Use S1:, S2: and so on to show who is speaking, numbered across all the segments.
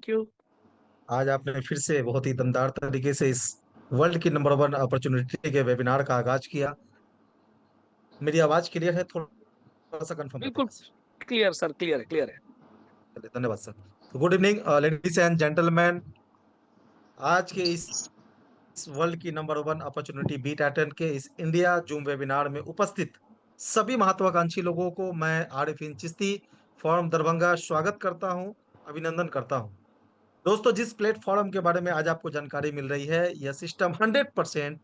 S1: क्यों?
S2: आज आपने फिर से बहुत ही दमदार तरीके से इस वर्ल्ड की नंबर वन अपॉर्चुनिटी के वेबिनार का आगाज किया। मेरी आवाज क्लियर है? थोड़ा सा कंफर्म
S1: बिल्कुल
S2: करिएगा सर।
S1: क्लियर सर, क्लियर है, क्लियर है।
S2: चलिए, धन्यवाद सर। तो good evening ladies and gentleman. आज के इस वर्ल्ड की नंबर वन अपॉर्चुनिटी बीट एटेंड के इस इंडिया जूम वेबिनार में उपस्थित सभी महत्वाकांक्षी लोगों को मैं आरिफिन चिश्ती फॉर्म दरभंगा स्वागत करता हूं, अभिनंदन करता हूं। दोस्तों, जिस प्लेटफॉर्म के बारे में आज आपको जानकारी मिल रही है, यह सिस्टम 100%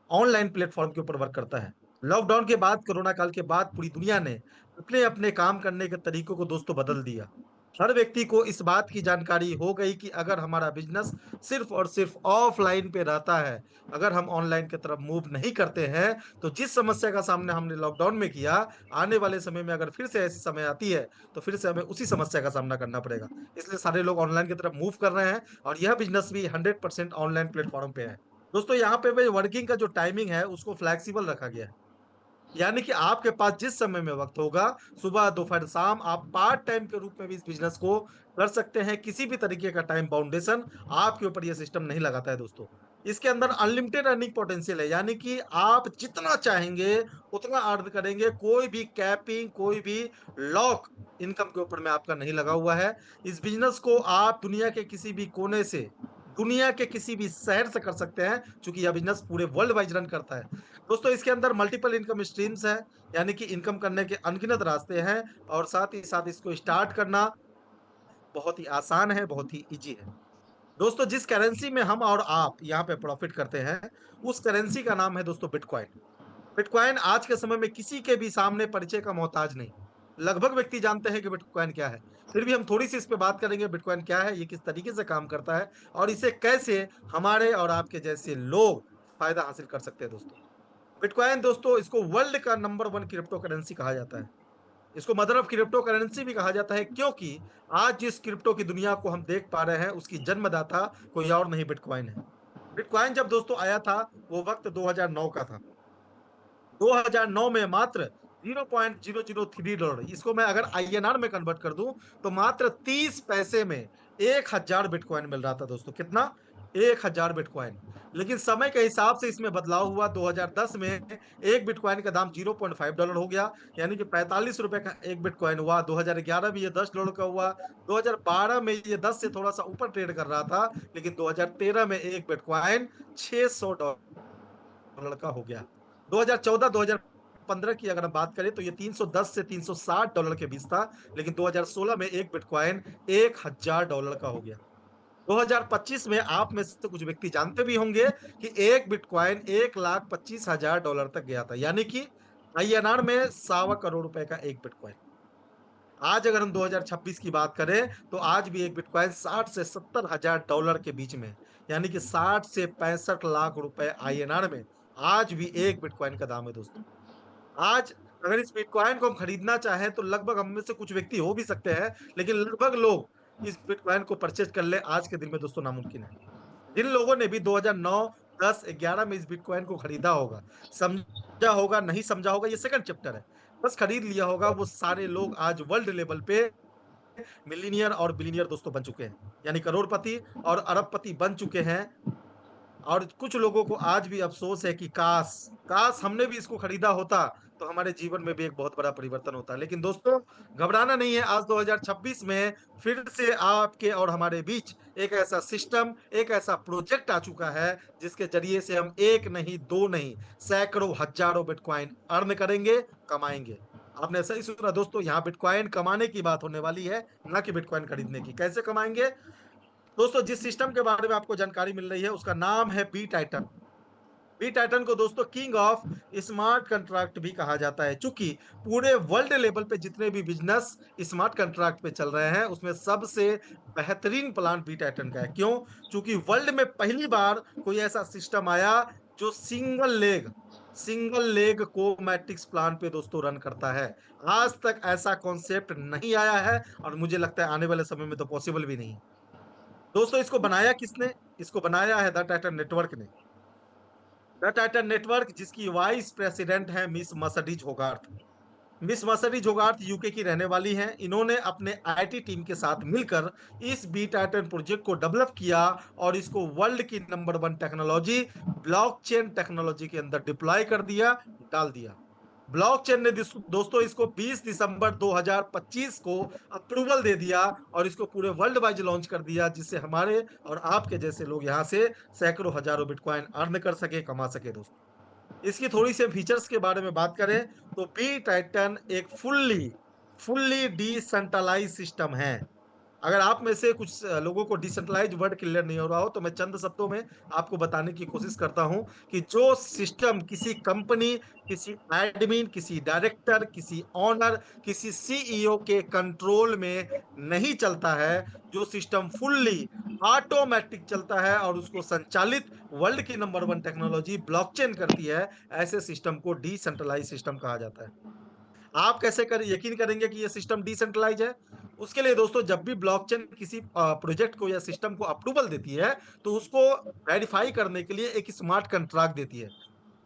S2: ऑनलाइन प्लेटफॉर्म के ऊपर वर्क करता है। लॉकडाउन के बाद, कोरोना काल के बाद पूरी दुनिया ने अपने अपने काम करने के तरीकों को दोस्तों बदल दिया। हर व्यक्ति को इस बात की जानकारी हो गई कि अगर हमारा बिजनेस सिर्फ और सिर्फ ऑफलाइन पे रहता है, अगर हम ऑनलाइन की तरफ मूव नहीं करते हैं, तो जिस समस्या का सामना हमने लॉकडाउन में किया, आने वाले समय में अगर फिर से ऐसी समय आती है तो फिर से हमें उसी समस्या का सामना करना पड़ेगा। इसलिए सारे लोग ऑनलाइन की तरफ मूव कर रहे हैं और यह बिजनेस भी 100% ऑनलाइन प्लेटफॉर्म पे है। दोस्तों, यहाँ पे भाई वर्किंग का जो टाइमिंग है उसको फ्लैक्सिबल रखा गया है। यानी कि आपके पास जिस समय में वक्त होगा, सुबह दोपहर शाम, आप पार्ट टाइम के रूप में भी इस बिजनेस को कर सकते हैं। किसी भी तरीके का टाइम बाउंडेशन आपके ऊपर यह सिस्टम नहीं लगाता है दोस्तों। इसके अंदर अनलिमिटेड अर्निंग पोटेंशियल है, यानी कि आप जितना चाहेंगे उतना अर्न करेंगे। कोई भी कैपिंग, कोई भी लॉक इनकम के ऊपर में आपका नहीं लगा हुआ है। इस बिजनेस को आप दुनिया के किसी भी कोने से, दुनिया के किसी भी शहर से कर सकते हैं, क्योंकि यह बिजनेस पूरे वर्ल्ड वाइज रन करता है। दोस्तों, इसके अंदर मल्टीपल इनकम स्ट्रीम्स है, यानी कि इनकम करने के अनगिनत रास्ते हैं। और साथ ही साथ इसको स्टार्ट करना बहुत ही आसान है, बहुत ही इजी है। दोस्तों, जिस करेंसी में हम और आप यहाँ पे प्रॉफिट करते हैं, उस करेंसी का नाम है दोस्तों बिटकॉइन। बिटकॉइन आज के समय में किसी के भी सामने परिचय का मोहताज नहीं। लगभग व्यक्ति जानते हैं कि बिटकॉइन क्या है। फिर भी हम थोड़ी सी इस पे बात करेंगे, बिटकॉइन क्या है, ये किस तरीके से काम करता है और इसे कैसे हमारे और आपके जैसे लोग फायदा हासिल कर सकते हैं दोस्तों। बिटकॉइन दोस्तों, इसको वर्ल्ड का नंबर वन क्रिप्टो करेंसी कहा जाता है। इसको मदर ऑफ क्रिप्टो करेंसी भी कहा जाता है, क्योंकि आज जिस क्रिप्टो की दुनिया को हम देख पा रहे हैं उसकी जन्मदाता कोई और नहीं, बिटकॉइन है। बिटकॉइन जब दोस्तों आया था, वो वक्त 2009 का था। 2009 में मात्र $0.003, इसको मैं अगर आईएनआर में कन्वर्ट कर दूं तो मात्र 30 पैसे में 1,000 बिटकॉइन मिल रहा था दोस्तों। कितना? 1,000 बिटकॉइन। लेकिन समय के हिसाब से इसमें बदलाव हुआ। 2010 में एक बिटकॉइन का दाम $0.5 हो गया, यानी कि 45 रुपए का एक बिटकॉइन हुआ। 2011 में ये $10 का हुआ। 2012 में ये 10 से थोड़ा सा ऊपर ट्रेड कर रहा था, लेकिन 2013 में एक बिटकॉइन $600 का हो गया। 2014-2015 की अगर हम बात करें तो ये 310 से $360 के बीच था, लेकिन 2016 में एक बिटकॉइन $1,000 का हो गया। 2025 में आप में से कुछ व्यक्ति जानते भी होंगे कि एक बिटकॉइन $1,25,000 तक गया था, यानी कि आईएनआर में 1,25 करोड़ का एक बिटकॉइन। आज अगर हम 2026 की बात करें तो आज भी एक बिटकॉइन 60 से $70,000 के बीच में, यानी कि 60 से 65 लाख रुपए आईएनआर में आज भी एक बिटकॉइन का दाम है दोस्तों। आज अगर इस बिटकॉइन को हम खरीदना चाहें तो लगभग हम में से कुछ व्यक्ति हो भी सकते हैं, लेकिन लगभग लोग इस बिटकॉइन को परचेज कर ले आज के दिन में दोस्तों नामुमकिन है। जिन लोगों ने भी 2009, 10, 11 में इस बिटकॉइन को खरीदा होगा, समझा होगा, नहीं समझा होगा, ये सेकंड चैप्टर है, बस खरीद लिया होगा, वो सारे लोग आज वर्ल्ड लेवल पे मिलीनियर और बिलीनियर दोस्तों बन चुके हैं, यानी करोड़पति और अरबपति बन चुके हैं। और कुछ लोगों को आज भी अफसोस है कि काश काश हमने भी इसको खरीदा होता तो हमारे जीवन में भी एक बहुत बड़ा परिवर्तन होता। लेकिन दोस्तों, घबराना नहीं है। आज 2026 में फिर से आपके और हमारे बीच एक ऐसा सिस्टम, एक ऐसा प्रोजेक्ट आ चुका है जिसके जरिए से हम एक नहीं, दो नहीं, सैकड़ों हजारों बिटकॉइन अर्न करेंगे, कमाएंगे। आपने सही सुना दोस्तों, यहाँ बिटकॉइन कमाने की बात होने वाली है, ना कि बिटकॉइन खरीदने की। कैसे कमाएंगे दोस्तों? जिस सिस्टम के बारे में आपको जानकारी मिल रही है उसका नाम है बी टाइटन। बी टाइटन को दोस्तों किंग ऑफ स्मार्ट कंट्रैक्ट भी कहा जाता है, क्योंकि पूरे वर्ल्ड लेवल पे जितने भी बिजनेस स्मार्ट कंट्रैक्ट पे चल रहे हैं उसमें सबसे बेहतरीन प्लान बी टाइटन का है। क्यों? क्योंकि वर्ल्ड में पहली बार कोई ऐसा सिस्टम आया जो सिंगल लेग को मैट्रिक्स प्लान पे दोस्तों रन करता है। आज तक ऐसा कॉन्सेप्ट नहीं आया है और मुझे लगता है आने वाले समय में तो पॉसिबल भी नहीं। दोस्तों, इसको बनाया किसने? इसको बनाया है द टाइटन नेटवर्क ने। द टाइटन नेटवर्क, जिसकी वाइस प्रेसिडेंट है मिस मर्सिडीज होगार्थ। मिस मसरी जोगार्थ यूके की रहने वाली हैं। इन्होंने अपने आईटी टीम के साथ मिलकर इस बीटा 10 प्रोजेक्ट को डेवलप किया और इसको वर्ल्ड की नंबर 1 टेक्नोलॉजी ब्लॉकचेन टेक्नोलॉजी के अंदर डिप्लॉय कर दिया, डाल दिया। ब्लॉकचेन ने दोस्तों इसको 20 दिसंबर 2025 को अप्रूवल दे दिया और इसको पूरे वर्ल्ड वाइड लॉन्च कर दिया, जिससे हमारे और आपके जैसे लोग यहां से सैकड़ों हजारों बिटकॉइन अर्न कर सके, कमा सके दोस्तों। इसकी थोड़ी सी फीचर्स के बारे में बात करें तो बी टाइटन एक फुल्ली फुल्ली डिसेंट्रलाइज सिस्टम है। अगर आप में से कुछ लोगों को डिसेंट्रलाइज वर्ड क्लियर नहीं हो रहा हो तो मैं चंद शब्दों में आपको बताने की कोशिश करता हूं कि जो सिस्टम किसी कंपनी, किसी एडमिन, किसी डायरेक्टर, किसी ऑनर, किसी सीईओ के कंट्रोल में नहीं चलता है, जो सिस्टम फुल्ली ऑटोमेटिक चलता है और उसको संचालित वर्ल्ड की नंबर 1 टेक्नोलॉजी ब्लॉकचेन करती है, ऐसे सिस्टम को डिसेंट्रलाइज सिस्टम कहा जाता है। आप कैसे यकीन करेंगे कि ये सिस्टम डिसेंट्रलाइज है? उसके लिए दोस्तों जब भी ब्लॉकचेन किसी प्रोजेक्ट को या सिस्टम को अप्रूवल देती है तो उसको वेरीफाई करने के लिए एक स्मार्ट कंट्रैक्ट देती है,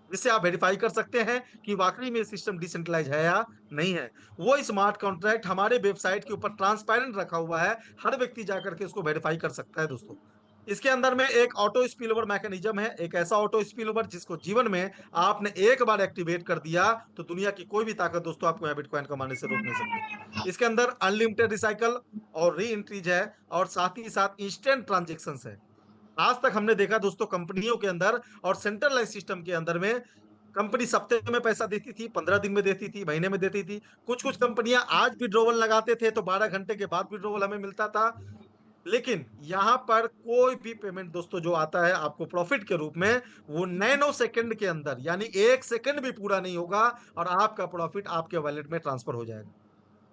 S2: जिससे आप वेरीफाई कर सकते हैं कि वाकई में सिस्टम डिसेंट्रलाइज है या नहीं है। वो स्मार्ट कॉन्ट्रैक्ट हमारे वेबसाइट के ऊपर ट्रांसपेरेंट रखा हुआ है, हर व्यक्ति जाकर के उसको वेरीफाई कर सकता है दोस्तों। इसके अंदर में एक ऑटो स्पिलओवर मैकेनिज्म है, एक ऐसा ऑटो स्पिलओवर जिसको जीवन में आपने एक बार एक्टिवेट कर दिया तो दुनिया की कोई भी ताकत दोस्तों आपको यहाँ बिटकॉइन कमाने से रोक नहीं सकती। इसके अंदर अनलिमिटेड रिसाइकल और री एंट्रीज है और साथ ही साथ इंस्टेंट ट्रांजेक्शन है। आज तक हमने देखा दोस्तों कंपनियों के अंदर और सेंट्रलाइज सिस्टम के अंदर में कंपनी सप्ते में पैसा देती थी, 15 दिन में देती थी, महीने में देती थी। कुछ कुछ कंपनियां आज विड्रॉवल लगाते थे तो 12 घंटे के बाद विड्रॉवल हमें मिलता था। लेकिन यहां पर कोई भी पेमेंट दोस्तों जो आता है आपको प्रॉफिट के रूप में, वो नैनो सेकंड के अंदर, यानी 1 सेकंड भी पूरा नहीं होगा और आपका प्रॉफिट आपके वॉलेट में ट्रांसफर हो जाएगा।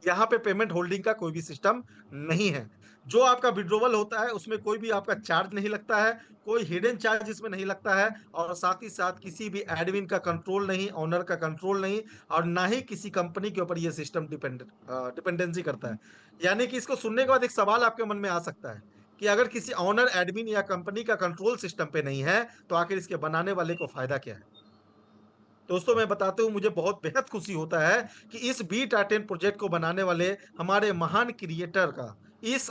S2: यहाँ पे पेमेंट होल्डिंग का कोई भी सिस्टम नहीं है। जो आपका विड्रोवल होता है उसमें कोई भी आपका चार्ज नहीं लगता है, कोई हिडन चार्ज इसमें नहीं लगता है और साथ ही साथ किसी भी एडमिन का कंट्रोल नहीं, ओनर का कंट्रोल नहीं और ना ही किसी कंपनी के ऊपर ये सिस्टम डिपेंडेंसी करता है। यानी कि इसको सुनने के बाद एक सवाल आपके मन में आ सकता है कि अगर किसी ओनर, एडमिन या कंपनी का कंट्रोल सिस्टम पे नहीं है तो आखिर इसके बनाने वाले को फायदा क्या है? दोस्तों मैं बताते हूँ, मुझे बहुत बेहद खुशी होता है कि इस बी टाइटन प्रोजेक्ट को बनाने वाले हमारे महान क्रिएटर का इस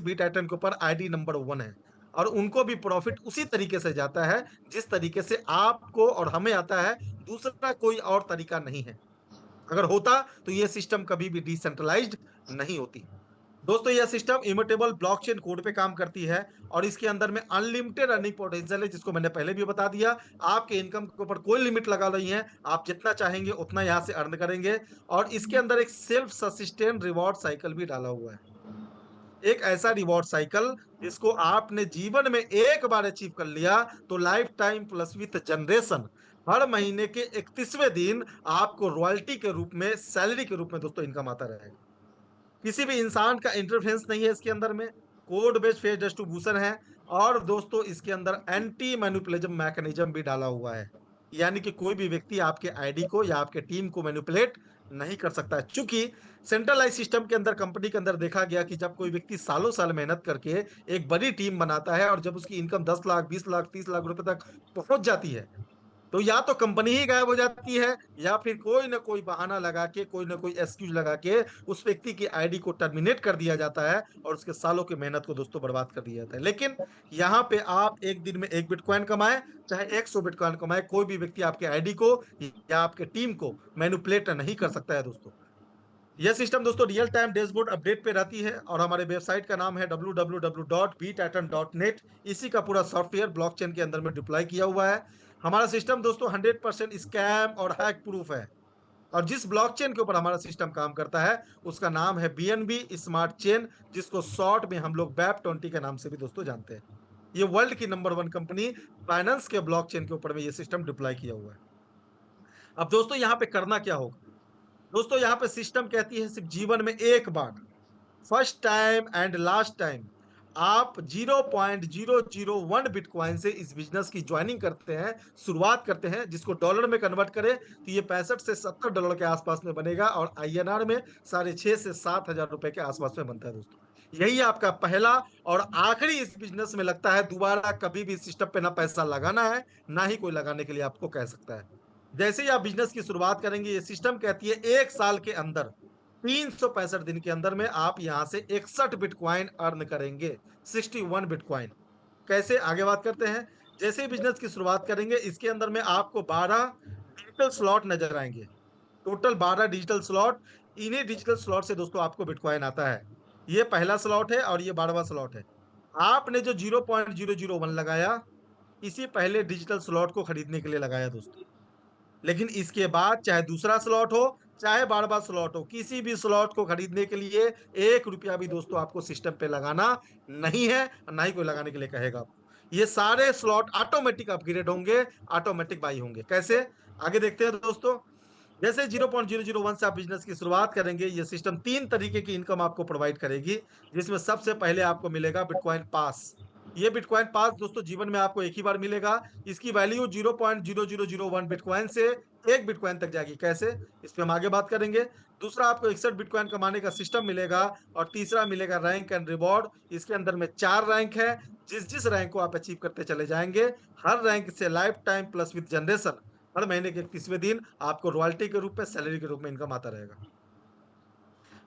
S2: बी टाइटन के ऊपर आईडी नंबर 1 है और उनको भी प्रॉफिट उसी तरीके से जाता है जिस तरीके से आपको और हमें आता है। दूसरा कोई और तरीका नहीं है। अगर होता तो ये सिस्टम कभी भी डिसेंट्रलाइज्ड नहीं होती। दोस्तों यह सिस्टम इम्यूटेबल ब्लॉकचेन कोड पे काम करती है और इसके अंदर में अनलिमिटेड अर्निंग पोटेंशियल है, जिसको मैंने पहले भी बता दिया। आपके इनकम के ऊपर कोई लिमिट लगा नहीं है, आप जितना चाहेंगे उतना यहाँ से अर्न करेंगे। और इसके अंदर एक सेल्फ सस्टेन रिवॉर्ड साइकिल भी डाला हुआ है, एक ऐसा रिवॉर्ड साइकिल जिसको आपने जीवन में एक बार अचीव कर लिया तो lifetime plus with generation हर महीने के 31वें दिन आपको रॉयल्टी के रूप में, सैलरी के रूप में दोस्तों इनकम आता रहेगा। किसी भी इंसान का इंटरफेरेंस नहीं है इसके अंदर में, कोड बेस्ड फेस डिस्ट्रीब्यूशन है और दोस्तों इसके अंदर एंटी मैनिपुलेशन मैकेनिज्म भी डाला हुआ है। यानी कि कोई भी व्यक्ति आपके आईडी को या आपके टीम को मैनिपुलेट नहीं कर सकता है। चूंकि सेंट्रलाइज सिस्टम के अंदर, कंपनी के अंदर देखा गया कि जब कोई व्यक्ति सालों साल मेहनत करके एक बड़ी टीम बनाता है और जब उसकी इनकम 10 लाख, 20 लाख, 30 लाख रुपए तक पहुंच जाती है तो या तो कंपनी ही गायब हो जाती है या फिर कोई ना कोई बहाना लगा के, कोई ना कोई एक्सक्यूज लगा के उस व्यक्ति की आईडी को टर्मिनेट कर दिया जाता है और उसके सालों की मेहनत को दोस्तों बर्बाद कर दिया जाता है। लेकिन यहाँ पे आप एक दिन में 1 बिटकॉइन कमाए चाहे 100 बिटकॉइन कमाए, कोई भी व्यक्ति आपके आईडी को या आपके टीम को मैनिपुलेट नहीं कर सकता है दोस्तों। यह सिस्टम दोस्तों रियल टाइम डैशबोर्ड अपडेट पे रहती है और हमारे वेबसाइट का नाम है www.btitan.net। इसी का पूरा सॉफ्टवेयर ब्लॉकचेन के अंदर में डिप्लॉय किया हुआ है। हमारा सिस्टम दोस्तों 100% स्कैम और हैक प्रूफ है और जिस ब्लॉकचेन के ऊपर हमारा सिस्टम काम करता है उसका नाम है बीएनबी स्मार्ट चेन, जिसको शॉर्ट में हम लोग बैप 20 के नाम से भी दोस्तों जानते हैं। ये वर्ल्ड की नंबर 1 कंपनी फाइनेंस के ब्लॉकचेन के ऊपर में ये सिस्टम डिप्लॉय किया हुआ है। अब दोस्तों यहाँ पे करना क्या होगा? दोस्तों यहाँ पे सिस्टम कहती है सिर्फ जीवन में एक बार, first time and last time आप 0.001 बिटकॉइन से इस बिजनेस की ज्वाइनिंग करते हैं, शुरुआत करते हैं, जिसको डॉलर में कन्वर्ट करें तो ये 65 से 70 डॉलर के आसपास में बनेगा और आईएनआर में 6,500 से 7,000 रुपए के आसपास में बनता है दोस्तों। यही आपका पहला और आखिरी इस बिजनेस में लगता है। दोबारा कभी भी सिस्टम पे ना पैसा लगाना है, ना ही कोई लगाने के लिए आपको कह सकता है। जैसे ही आप बिजनेस की शुरुआत करेंगे, ये सिस्टम कहती है 1 साल के अंदर 365 दिन के अंदर में आप यहां से 61 बिटकॉइन अर्न करेंगे। 61 बिटकॉइन। कैसे, आगे बात करते हैं। जैसे ही बिजनेस की शुरुआत करेंगे, इसके अंदर में आपको 12 डिजिटल स्लॉट नजर आएंगे। Total 12 digital slot. इन्हीं डिजिटल स्लॉट से दोस्तों आपको बिटकॉइन आता है। ये पहला स्लॉट है और ये 12वां स्लॉट है। आपने जो 0.001 लगाया, इसी पहले डिजिटल स्लॉट को खरीदने के लिए लगाया दोस्तों। लेकिन इसके बाद चाहे दूसरा स्लॉट हो, चाहे 12वां स्लॉट हो, किसी भी स्लॉट को खरीदने के लिए 1 रुपया भी दोस्तों आपको सिस्टम पे लगाना नहीं है, ना ही कोई लगाने के लिए कहेगा आपको। ये सारे स्लॉट ऑटोमेटिक अपग्रेड होंगे, ऑटोमेटिक बाई होंगे। कैसे, आगे देखते हैं दोस्तों। जैसे 0.001 से आप बिजनेस की शुरुआत करेंगे, ये सिस्टम 3 तरीके की इनकम आपको प्रोवाइड करेगी, जिसमें सबसे पहले आपको मिलेगा बिटकॉइन पास। ये बिटकॉइन पास दोस्तों जीवन में आपको एक ही बार मिलेगा। इसकी वैल्यू 0.0001 बिटकॉइन से 1 बिटकॉइन तक जाएगी। कैसे, इस पे हम आगे बात करेंगे। दूसरा, आपको 61 बिटकॉइन कमाने का सिस्टम मिलेगा। और तीसरा मिलेगा रैंक एंड रिवॉर्ड। इसके अंदर में 4 रैंक है। जिस जिस रैंक को आप अचीव करते चले जाएंगे, हर रैंक से lifetime plus with generation हर महीने के 31वें दिन आपको रॉयल्टी के रूप में, सैलरी के रूप में इनकम आता रहेगा।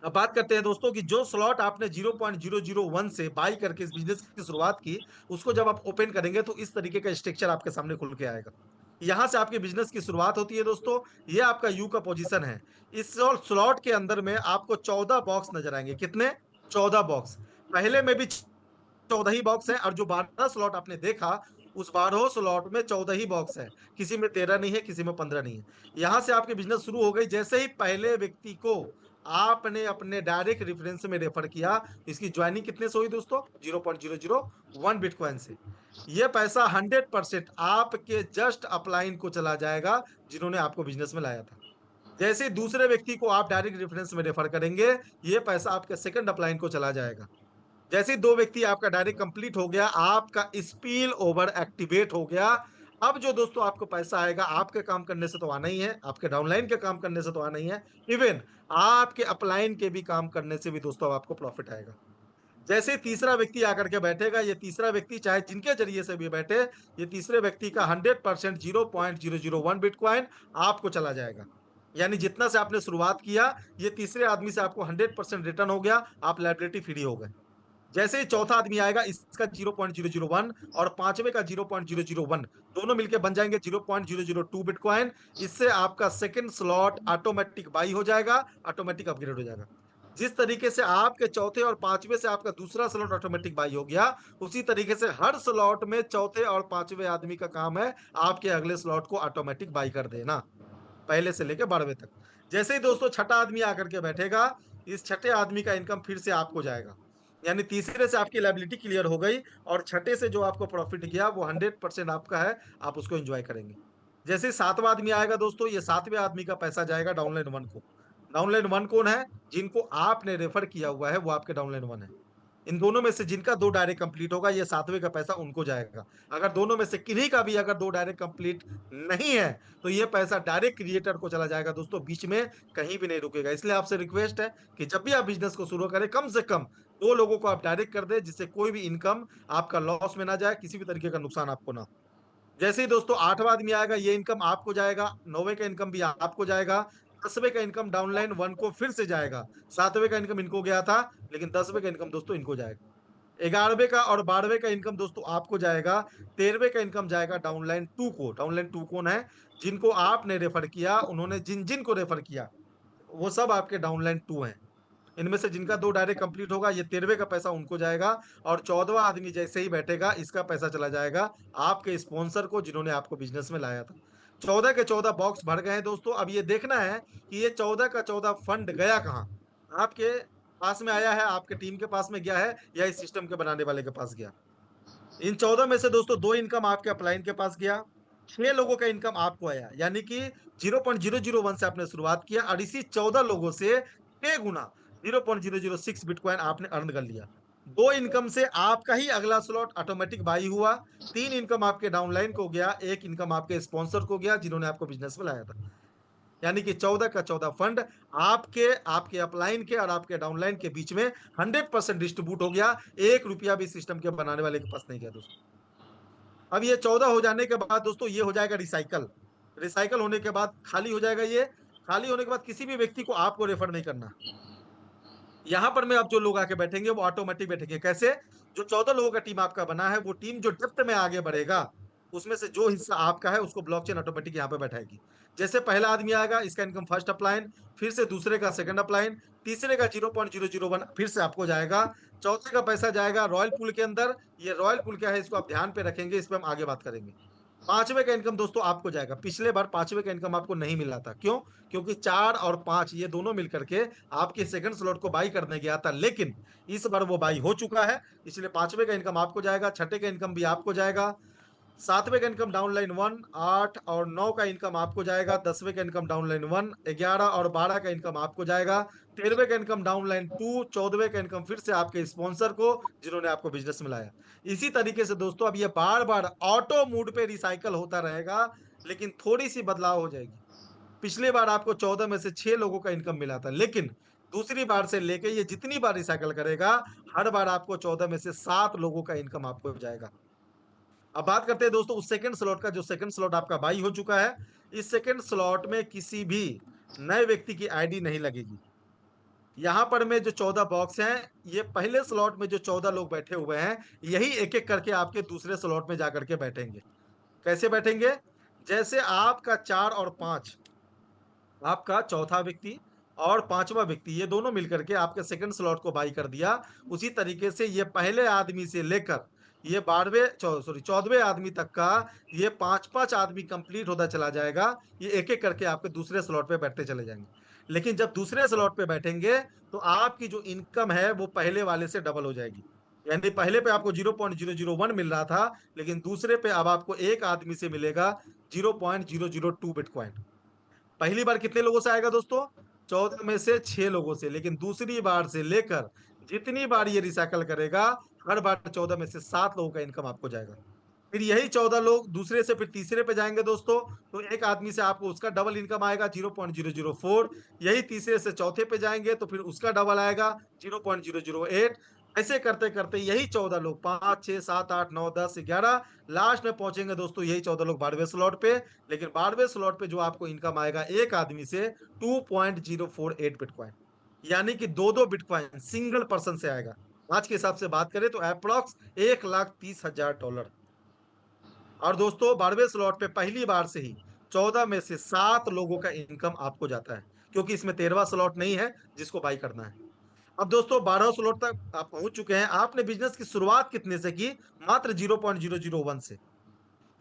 S2: अब बात करते हैं दोस्तों कि जो स्लॉट आपने 0.001 से बाई करके इस बिजनेस की शुरुआत की, उसको जब आप ओपन करेंगे तो इस तरीके का स्ट्रक्चर आपके सामने खुल के आएगा। यहां से आपके बिजनेस की शुरुआत होती है दोस्तों। ये आपका यू का पोजीशन है। इस स्लॉट के अंदर में आपको 14 बॉक्स नजर आएंगे। कितने? 14 बॉक्स। पहले में भी 14 ही बॉक्स है, और जो 12 स्लॉट आपने देखा, उस 12 स्लॉट में 14 ही बॉक्स है। किसी में 13 नहीं है, किसी में 15 नहीं है। यहां से आपकी बिजनेस शुरू हो गई। जैसे ही पहले व्यक्ति को आपने अपने डायरेक्ट रेफरेंस में रेफर किया, इसकी ज्वाइनिंग कितने से हुई दोस्तों? 0.001 बिटकॉइन से। यह पैसा 100% आपके जस्ट अपलाइन को चला जाएगा, जिन्होंने आपको बिजनेस में लाया था। जैसे ही दूसरे व्यक्ति को आप डायरेक्ट रेफरेंस में रेफर करेंगे, यह पैसा आपके सेकंड अपलाइन को चला जाएगा। जैसे ही 2 व्यक्ति आपका डायरेक्ट कंप्लीट हो गया, आपका स्पिल ओवर एक्टिवेट हो गया। अब जो दोस्तों आपको पैसा आएगा, आपके काम करने से तो आना ही है, आपके डाउनलाइन के काम करने से तो आना ही है, इवन आपके अपलाइन के भी काम करने से भी दोस्तों आपको प्रॉफिट आएगा। जैसे ही तीसरा व्यक्ति आकर के बैठेगा, ये तीसरा व्यक्ति चाहे जिनके जरिए से भी बैठे, ये तीसरे व्यक्ति का 100% 0.001 बिटकॉइन आपको चला जाएगा। यानी जितना से आपने शुरुआत किया, ये तीसरे आदमी से आपको 100% रिटर्न हो गया, आप लाइबिलिटी फ्री हो गए। जैसे ही चौथा आदमी आएगा, इसका 0.001 और पांचवे का 0.001 दोनों मिलकर बन जाएंगे 0.002 बिटकॉइन। इससे आपका सेकंड स्लॉट ऑटोमेटिक बाई हो जाएगा, ऑटोमेटिक अपग्रेड हो जाएगा। जिस तरीके से आपके चौथे और पांचवे से आपका दूसरा स्लॉट ऑटोमेटिक बाई हो गया, उसी तरीके से हर स्लॉट में चौथे और पांचवे आदमी का काम है आपके अगले स्लॉट को ऑटोमेटिक बाई कर देना, पहले से लेकर 12वें तक। जैसे ही दोस्तों छठा आदमी आकर के बैठेगा, इस छठे आदमी का इनकम फिर से आपको जाएगा। यानी तीसरे से आपकी लायबिलिटी क्लियर हो गई, और छठे से जो आपको प्रॉफिट किया वो 100% आपका है, आप उसको एंजॉय करेंगे। जैसे सातवां आदमी आएगा दोस्तों, ये सातवें आदमी का पैसा जाएगा डाउनलाइन वन को। डाउनलाइन वन कौन है? जिनको आपने रेफर किया हुआ है वो आपके डाउनलाइन वन है। इन दोनों में से जिनका 2 डायरेक्ट कंप्लीट होगा, ये सातवें का पैसा उनको जाएगा। अगर दोनों में से किन्हीं का भी अगर 2 डायरेक्ट कंप्लीट नहीं है, तो ये पैसा डायरेक्ट क्रिएटर को चला जाएगा दोस्तों, बीच में कहीं भी नहीं रुकेगा। इसलिए आपसे रिक्वेस्ट है कि जब भी आप बिजनेस को शुरू करें, कम से कम 2 लोगों को आप डायरेक्ट कर दें, जिससे कोई भी इनकम आपका लॉस में ना जाए, किसी भी तरीके का नुकसान आपको ना हो। जैसे ही दोस्तों आठवां आदमी आएगा, ये इनकम आपको जाएगा, 9वें का इनकम भी आपको जाएगा, 10वें का इनकम डाउनलाइन वन को फिर से जाएगा। 7वें का इनकम इनको गया था, लेकिन 10वें का इनकम दोस्तों इनको जाएगा। 11वें का और 12वें का इनकम दोस्तों आपको जाएगा। 13वें का इनकम जाएगा डाउनलाइन टू को। डाउनलाइन टू कौन है? जिनको आपने रेफर किया, उन्होंने जिन जिन को रेफर किया, वो सब आपके डाउनलाइन टू हैं। इनमें से जिनका 2 डायरेक्ट कंप्लीट होगा, ये 13वें का पैसा उनको जाएगा। और 14वां आदमी जैसे ही बैठेगा, इसका पैसा चला जाएगा आपके स्पॉन्सर को, जिन्होंने आपको बिजनेस में लाया था। 14 के 14 बॉक्स भर गए हैं दोस्तों। अब ये देखना है कि ये 14 का 14 फंड गया कहाँ। आपके पास में आया है, आपके टीम के पास में गया है, या इस सिस्टम के बनाने वाले के पास गया। इन 14 में से दोस्तों 2 इनकम आपके अपलाइन के पास गया, 6 लोगों का इनकम आपको आया। यानी कि 0.001 से आपने शुरुआत किया, और इसी 14 लोगों से 6 गुना 0.006 बिटकॉइन आपने अर्न कर लिया। 2 इनकम से आपका ही अगला स्लॉट ऑटोमेटिक बाई हुआ। 3 इनकम आपके डाउनलाइन को गया, 1 इनकम आपके स्पॉन्सर को गया, जिन्होंने आपको बिजनेस में लाया था। यानी कि 14 का 14 फंड आपके आपके अपलाइन के और आपके डाउनलाइन के बीच में 100% डिस्ट्रीब्यूट हो गया। 1 रुपया भी सिस्टम के बनाने वाले के पास नहीं गया दोस्तों। अब ये 14 हो जाने के बाद दोस्तों, ये हो जाएगा रिसाइकल। रिसाइकल होने के बाद खाली हो जाएगा। ये खाली होने के बाद किसी भी व्यक्ति को आपको रेफर नहीं करना। यहाँ पर में अब जो लोग आके बैठेंगे वो ऑटोमेटिक बैठेंगे। कैसे? जो 14 लोगों का टीम आपका बना है, वो टीम जो डेप्थ में आगे बढ़ेगा, उसमें से जो हिस्सा आपका है उसको ब्लॉकचेन ऑटोमेटिक यहाँ पे बैठाएगी। जैसे पहला आदमी आएगा, इसका इनकम फर्स्ट अपलाइन, फिर से दूसरे का सेकंड अपलाइन, तीसरे का 0.001 फिर से आपको जाएगा, चौथे का पैसा जाएगा रॉयल पूल के अंदर। ये रॉयल पूल क्या है, इसको आप ध्यान पे रखेंगे, इस पर हम आगे बात करेंगे। पांचवे का इनकम दोस्तों आपको जाएगा। पिछले बार पांचवे का इनकम आपको नहीं मिला था, क्यों? क्योंकि 4 और 5 ये दोनों मिलकर के आपके सेकंड स्लॉट को बाई करने गया था, लेकिन इस बार वो बाई हो चुका है, इसलिए पांचवे का इनकम आपको जाएगा, छठे का इनकम भी आपको जाएगा, सातवें का इनकम डाउनलाइन 1, 8 और 9 का इनकम आपको जाएगा, 10वें का इनकम डाउनलाइन 1, 11 और 12 का इनकम आपको जाएगा, 13वें का इनकम डाउनलाइन 2, 14वें का इनकम फिर से आपके स्पॉन्सर को, जिन्होंने आपको बिजनेस में लाया। इसी तरीके से दोस्तों अब ये बार बार ऑटो मूड पे रिसाइकल होता रहेगा, लेकिन थोड़ी सी बदलाव हो जाएगी। पिछली बार आपको 14 में से 6 लोगों का इनकम मिला था, लेकिन दूसरी बार से लेके ये जितनी बार रिसाइकल करेगा, हर बार आपको 14 में से 7 लोगों का इनकम आपको जाएगा। अब बात करते हैं दोस्तों उस सेकंड स्लॉट का, जो सेकंड स्लॉट आपका बाई हो चुका है। इस सेकंड स्लॉट में किसी भी नए व्यक्ति की आईडी नहीं लगेगी। यहां पर में जो 14 बॉक्स हैं, ये पहले स्लॉट में जो 14 लोग बैठे हुए हैं, यही एक एक करके आपके दूसरे स्लॉट में जाकर के बैठेंगे। कैसे बैठेंगे? जैसे आपका 4 और 5, आपका चौथा व्यक्ति और पांचवा व्यक्ति, ये दोनों मिलकर के आपके सेकंड स्लॉट को बाई कर दिया, उसी तरीके से ये पहले आदमी से लेकर ये 14वें आदमी तक का ये 5-5 आदमी कंप्लीट होता चला जाएगा। ये एक एक करके आपके दूसरे स्लॉट पे बैठते चले जाएंगे। लेकिन जब दूसरे स्लॉट पे बैठेंगे, तो आपकी जो इनकम है वो पहले वाले से डबल हो जाएगी। यानी पहले पे आपको 0.001 मिल रहा था, लेकिन दूसरे पे अब आपको एक आदमी से मिलेगा 0.002 बिटकॉइन। पहली बार कितने लोगों से आएगा दोस्तों? 14 में से 6 लोगों से। लेकिन दूसरी बार से लेकर जितनी बार ये रिसाइकल करेगा, हर बार 14 में से 7 लोगों का इनकम आपको जाएगा। फिर यही 14 लोग दूसरे से फिर तीसरे पे जाएंगे दोस्तों, तो एक आदमी से आपको उसका डबल इनकम आएगा 0.004। यही तीसरे से चौथे पे जाएंगे तो फिर उसका डबल आएगा 0.008। ऐसे करते करते यही 14 लोग, 5, 6, 7, 8, 9, 10, 11, लास्ट में पहुंचेंगे दोस्तों यही 14 लोग 12वें स्लॉट पे। लेकिन 12वें स्लॉट पे जो आपको इनकम आएगा एक आदमी से 2.048 बिटकॉइन, यानी कि दो दो बिटकॉइन सिंगल पर्सन से आएगा। आज के हिसाब से बात करें तो अप्रोक्स $1,30,000। और दोस्तों 12वें स्लॉट पे पहली बार से ही 14 में से 7 लोगों का इनकम आपको जाता है, क्योंकि इसमें 13वां स्लॉट नहीं है जिसको बाई करना है। अब दोस्तों 12 स्लॉट तक आप पहुंच चुके हैं। आपने बिजनेस की शुरुआत कितने से की? मात्र 0.001 से।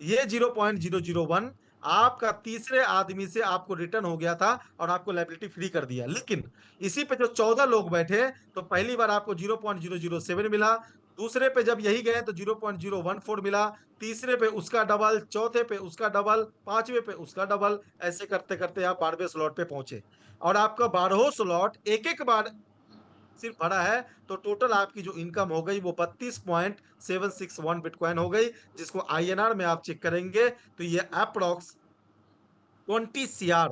S2: ये 0.001 आपका तीसरे आदमी से आपको रिटर्न हो गया था और आपको लाइबिलिटी फ्री कर दिया। लेकिन इसी पे जो 14 लोग बैठे, तो पहली बार आपको 0.007 मिला, दूसरे पे जब यही गए तो 0.014 मिला, तीसरे पे उसका डबल, चौथे पे उसका डबल, पांचवे पे उसका डबल, ऐसे करते करते आप 12वें स्लॉट पे पहुंचे। और आपका 12 स्लॉट एक एक बार सिर्फ भरा है, तो टोटल आपकी जो इनकम हो गई वो 32.761 बिटकॉइन हो गई, जिसको आईएनआर में आप चेक करेंगे तो ये अप्रोक्स 20 CR,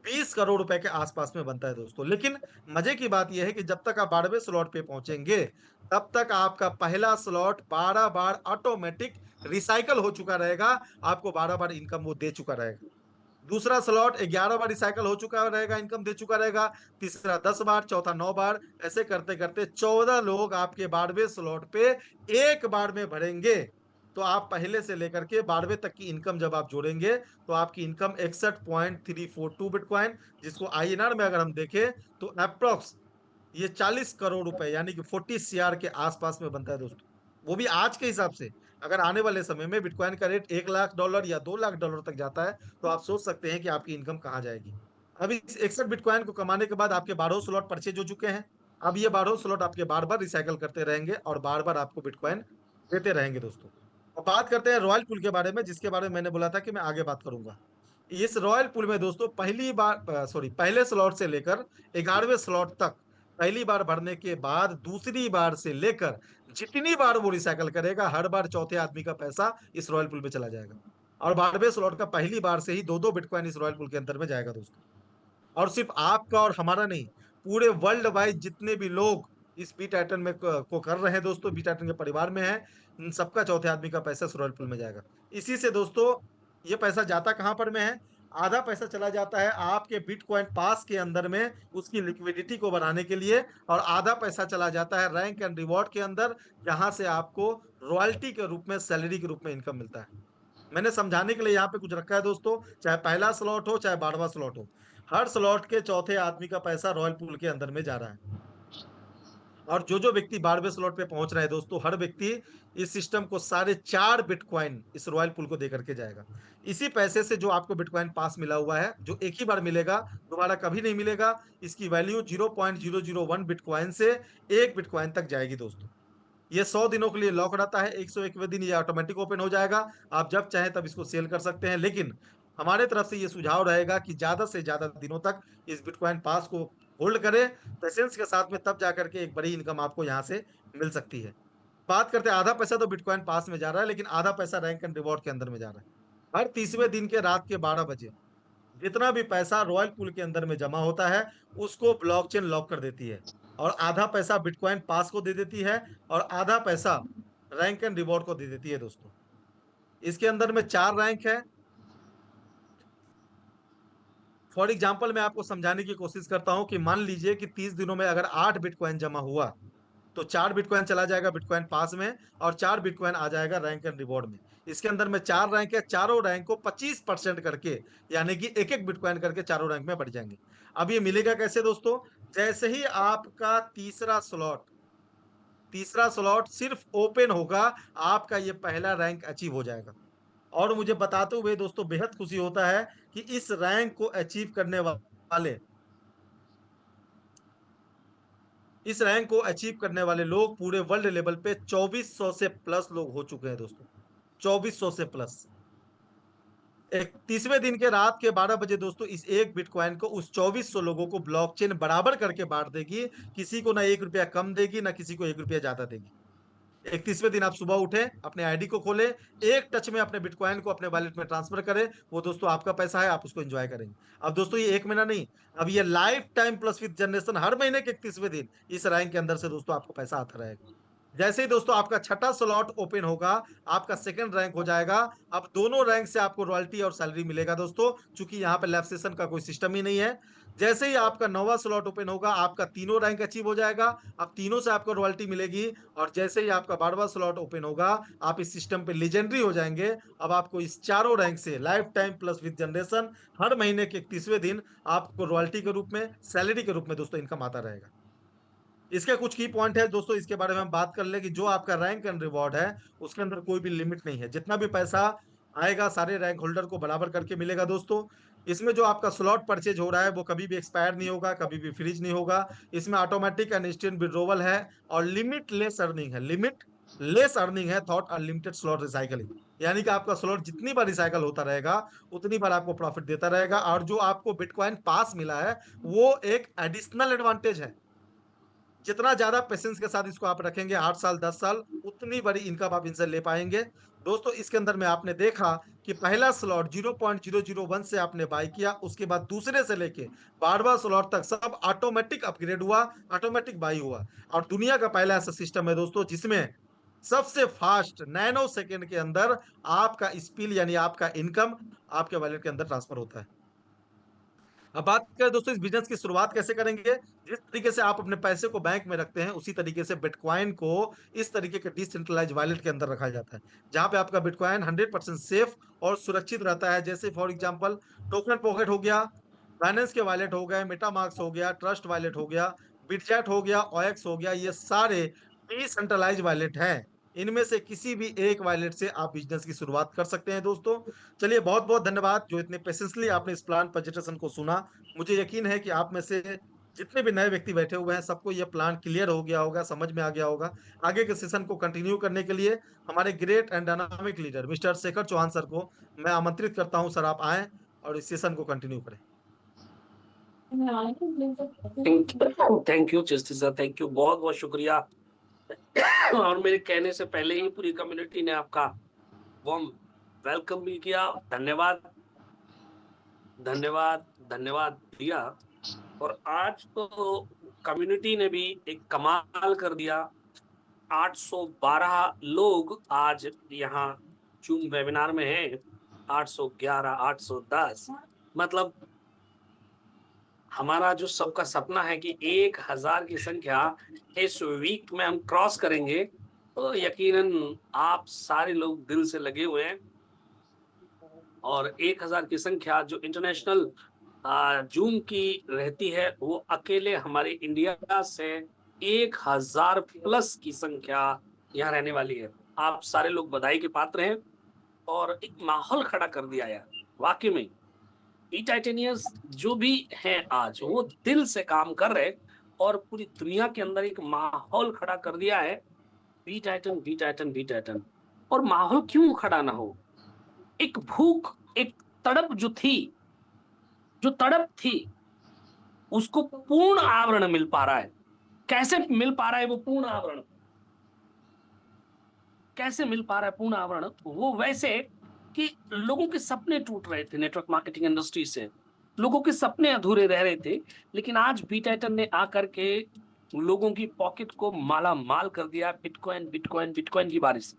S2: 20 करोड़ रुपए के आसपास में बनता है दोस्तों। लेकिन मजे की बात यह है कि जब तक आप 12वें स्लॉट पे पहुंचेंगे, तब तक आपका पहला स्लॉट 12 बार ऑटोमेटिक रिसाइकल हो चुका रहेगा, आपको 12 बार इनकम वो दे चुका रहेगा। दूसरा स्लॉट 11 बार रिसाइकल हो चुका रहेगा, इनकम दे चुका रहेगा, तीसरा 10 बार, चौथा 9 बार, ऐसे करते करते 14 लोग आपके 12वें स्लॉट पे एक बार में भरेंगे। तो आप पहले से लेकर के 12वें तक की इनकम जब आप जोड़ेंगे, तो आपकी इनकम 61.342 बिटकॉइन, जिसको आईएनआर में अगर हम देखें तो अप्रोक्स ये 40 करोड़ रुपए यानी कि 40 CR के आसपास में बनता है दोस्तों। वो भी आज के हिसाब से। अगर आने वाले समय में बिटकॉइन का रेट $1,00,000 या $2,00,000 तक जाता है, तो आप सोच सकते हैं कि आपकी इनकम कहाँ जाएगी। अभी 61 बिटकॉइन को कमाने के बाद आपके 12 स्लॉट परचेज हो चुके हैं। अब ये 12 स्लॉट आपके बार बार रिसाइकल करते रहेंगे और बार बार आपको बिटकॉइन देते रहेंगे दोस्तों। अब बात करते हैं रॉयल पुल के बारे में, जिसके बारे में मैंने बोला था कि मैं आगे बात करूंगा। इस रॉयल पुल में दोस्तों पहले स्लॉट से लेकर 11वें स्लॉट तक, पहली बार भरने के बाद दूसरी बार से लेकर जितनी बार वो रिसाइकल करेगा, हर बार चौथे आदमी का पैसा इस रॉयल पुल में चला जाएगा। और 12वें स्लॉट का पहली बार से ही दो दो बिटकॉइन इस रॉयल पुल के अंदर में जाएगा दोस्तों। और सिर्फ आपका और हमारा नहीं, पूरे वर्ल्ड वाइड जितने भी लोग इस बी टाइटन में को कर रहे हैं दोस्तों, बी टाइटन के परिवार में है, सबका चौथे आदमी का पैसा इस रॉयल पुल में जाएगा। इसी से दोस्तों ये पैसा जाता कहां पर में है? आधा पैसा चला जाता है आपके बिटकॉइन पास के अंदर में उसकी लिक्विडिटी को बढ़ाने के लिए, और आधा पैसा चला जाता है रैंक एंड रिवॉर्ड के अंदर, जहां से आपको रॉयल्टी के रूप में, सैलरी के रूप में इनकम मिलता है। मैंने समझाने के लिए यहाँ पे कुछ रखा है दोस्तों, चाहे पहला स्लॉट हो चाहे 12वां स्लॉट हो, हर स्लॉट के चौथे आदमी का पैसा रॉयल पूल के अंदर में जा रहा है। और जो जो व्यक्ति 12वें स्लॉट पे पहुंच रहे हैं दोस्तों, हर व्यक्ति इस सिस्टम को 4.5 बिटकॉइन इस रॉयल पूल को देकर के जाएगा। इसी पैसे से जो आपको बिटकॉइन पास मिला हुआ है, जो एक ही बार मिलेगा, दोबारा कभी नहीं मिलेगा, इसकी वैल्यू 0.001 बिटकॉइन से 1 बिटकॉइन तक जाएगी दोस्तों। ये 100 दिनों के लिए लॉक रहता है, 101वें दिन ये ऑटोमेटिक ओपन हो जाएगा। आप जब चाहें तब इसको सेल कर सकते हैं, लेकिन हमारे तरफ से ये सुझाव रहेगा कि ज्यादा से ज्यादा दिनों तक इस बिटकॉइन पास को होल्ड करें, पेशेंस के साथ में, तब जाकर के एक बड़ी इनकम आपको यहाँ से मिल सकती है। बात करते हैं, आधा पैसा तो बिटकॉइन पास में जा रहा है, लेकिन आधा पैसा रैंक एंड रिवॉर्ड के अंदर में जा रहा है। हर 30वें दिन के रात के 12 बजे जितना भी पैसा रॉयल पूल के अंदर में जमा होता है, उसको ब्लॉकचेन लॉक कर देती है, और आधा पैसा बिटकॉइन पास को दे देती है, और आधा पैसा रैंक एंड रिवॉर्ड को दे देती है दोस्तों। इसके अंदर में 4 रैंक है। फॉर एग्जाम्पल मैं आपको समझाने की कोशिश करता हूं कि मान लीजिए कि 30 दिनों में अगर 8 बिटकॉइन जमा हुआ, तो 4 बिटकॉइन चला जाएगा बिटकॉइन पास में, और 4 बिटकॉइन आ जाएगा रैंक एंड रिवॉर्ड में। इसके अंदर में 4 रैंक है, चारों रैंक को 25% करके, यानी कि एक एक बिटकॉइन करके चारों रैंक में बढ़ जाएंगे। अब ये मिलेगा कैसे दोस्तों? जैसे ही आपका तीसरा स्लॉट सिर्फ ओपन होगा, आपका ये पहला रैंक अचीव हो जाएगा। और मुझे बताते हुए दोस्तों बेहद खुशी होता है कि इस रैंक को अचीव करने वाले लोग पूरे वर्ल्ड लेवल पे 2400 से प्लस लोग हो चुके हैं दोस्तों। 2400 से प्लस। 31वें दिन के रात के 12 बजे दोस्तों, इस एक बिटकॉइन को उस 2400 लोगों को ब्लॉकचेन बराबर करके बांट देगी। किसी को ना 1 रुपया कम देगी, ना किसी को 1 रुपया ज्यादा देगी। 31वें दिन आप सुबह उठे, अपने आईडी को खोले, एक टच में अपने बिटकॉइन को अपने वॉलेट में ट्रांसफर करें, वो दोस्तों आपका पैसा है, आप उसको एंजॉय करेंगे। अब दोस्तों ये एक महीना नहीं, अब ये lifetime plus with generation, हर महीने के 31वें दिन इस रैंक के अंदर से दोस्तों आपको पैसा आता रहेगा। जैसे ही दोस्तों आपका छठा स्लॉट ओपन होगा, आपका सेकंड रैंक हो जाएगा। अब दोनों रैंक से आपको रॉयल्टी और सैलरी मिलेगा दोस्तों, चूंकि यहाँ पे लैप्स सेशन का कोई सिस्टम ही नहीं है। जैसे ही आपका 9वां स्लॉट ओपन होगा, आपका तीनों रैंक अचीव हो जाएगा। अब तीनों से आपको रॉयल्टी मिलेगी। और जैसे ही आपका 12वां स्लॉट ओपन होगा, आप इस सिस्टम पे लेजेंडरी हो जाएंगे। अब आपको इस चारों रैंक से lifetime plus with generation, हर महीने के 31वें दिन आपको रॉयल्टी के रूप में, सैलरी के रूप में दोस्तों इनकम आता रहेगा। इसके कुछ की पॉइंट है दोस्तों, इसके बारे में हम बात कर ले कि जो आपका रैंक एंड रिवॉर्ड है, उसके अंदर कोई भी लिमिट नहीं है। जितना भी पैसा आएगा सारे रैंक होल्डर को बराबर करके मिलेगा दोस्तों। इसमें जो आपका स्लॉट परचेज हो रहा है, वो कभी भी एक्सपायर नहीं होगा, कभी भी फ्रीज नहीं होगा। इसमें ऑटोमेटिक एंड इंस्टेंट विड्रॉवल है, और लिमिट लेस अर्निंग है। थॉट अनलिमिटेड स्लॉट रिसाइकलिंग, यानी कि आपका स्लॉट जितनी बार रिसाइकल होता रहेगा, उतनी बार आपको प्रॉफिट देता रहेगा। और जो आपको बिटकॉइन पास मिला है, वो एक एडिशनल एडवांटेज है। जितना ज्यादा पेशेंस के साथ इसको आप रखेंगे, 8 साल 10 साल, उतनी बड़ी इनकम आप इनसे ले पाएंगे दोस्तों। इसके अंदर में आपने देखा कि पहला स्लॉट 0.001 से आपने बाय किया, उसके बाद दूसरे से लेके 12वां स्लॉट तक सब ऑटोमेटिक अपग्रेड हुआ, ऑटोमेटिक बाई हुआ। और दुनिया का पहला ऐसा सिस्टम है दोस्तों, जिसमें सबसे फास्ट नैनो सेकेंड के अंदर आपका स्पिल, यानी आपका इनकम, आपके वॉलेट के अंदर ट्रांसफर होता है। अब बात करें दोस्तों इस बिजनेस की शुरुआत कैसे करेंगे। जिस तरीके से आप अपने पैसे को बैंक में रखते हैं, उसी तरीके से बिटकॉइन को इस तरीके के डिसेंट्रलाइज वॉलेट के अंदर रखा जाता है, जहां पे आपका बिटकॉइन 100% सेफ और सुरक्षित रहता है। जैसे फॉर एग्जांपल टोकन पॉकेट हो गया, बाइनेंस के वॉलेट हो गए, मेटामार्क्स हो गया, ट्रस्ट वॉलेट हो गया, बिटचैट हो गया, ओएक्स हो गया, ये सारे डिसेंट्रलाइज वॉलेट हैं। इनमें से किसी भी एक वॉलेट से आप बिजनेस की शुरुआत कर सकते हैं दोस्तों। चलिए, बहुत बहुत धन्यवाद जो इतने पेशेंसली आपने इस प्लान प्रेजेंटेशन को सुना। मुझे यकीन है कि आप में से जितने भी नए व्यक्ति बैठे हुए हैं, सबको यह प्लान क्लियर हो गया होगा, समझ में आ गया होगा। आगे के सेशन को कंटिन्यू करने के लिए हमारे great and dynamic leader mister Shekhar Chauhan sir को मैं आमंत्रित करता हूं। सर, आप आए और इस सेशन को कंटिन्यू करें।
S1: Thank you justice sir, thank you, बहुत बहुत शुक्रिया। और मेरे कहने से पहले ही पूरी कम्युनिटी ने आपका वार्म वेलकम भी किया। धन्यवाद धन्यवाद धन्यवाद दिया। और आज तो कम्युनिटी ने भी एक कमाल कर दिया। 812 लोग आज यहाँ जूम वेबिनार में हैं। 811, 810, मतलब हमारा जो सबका सपना है कि 1000 की संख्या इस वीक में हम क्रॉस करेंगे, तो यकीनन आप सारे लोग दिल से लगे हुए हैं। और 1000 की संख्या जो इंटरनेशनल जूम की रहती है, वो अकेले हमारे इंडिया से 1000 प्लस की संख्या यहाँ रहने वाली है। आप सारे लोग बधाई के पात्र हैं और एक माहौल खड़ा कर दिया यार। वाकई में बी टाइटेनियस जो भी हैं आज, वो दिल से काम कर रहे हैं और पूरी दुनिया के अंदर एक माहौल खड़ा कर दिया है। Be Titan, be Titan, be Titan. और माहौल क्यों खड़ा ना हो? एक भूख, एक तड़प जो तड़प थी, उसको पूर्ण आवरण मिल पा रहा है। कैसे मिल पा रहा है वो पूर्ण आवरण? कैसे मिल पा रहा है पूर्ण आवरण? वो वैसे कि लोगों के सपने टूट रहे थे नेटवर्क मार्केटिंग इंडस्ट्री से, लोगों के सपने अधूरे रह रहे थे, लेकिन आज बी टाइटन ने आकर के लोगों की पॉकेट को माला माल कर दिया। बिटकॉइन बिटकॉइन बिटकॉइन की बारिश।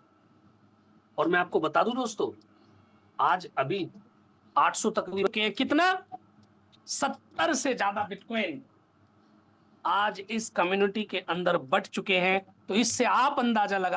S1: और मैं आपको बता दूं दोस्तों, आज अभी 800 तकरीबन के कितना 70 से ज्यादा बिटकॉइन आज इस कम्युनिटी के अंदर बट चुके हैं। तो इससे आप अंदाजा लगा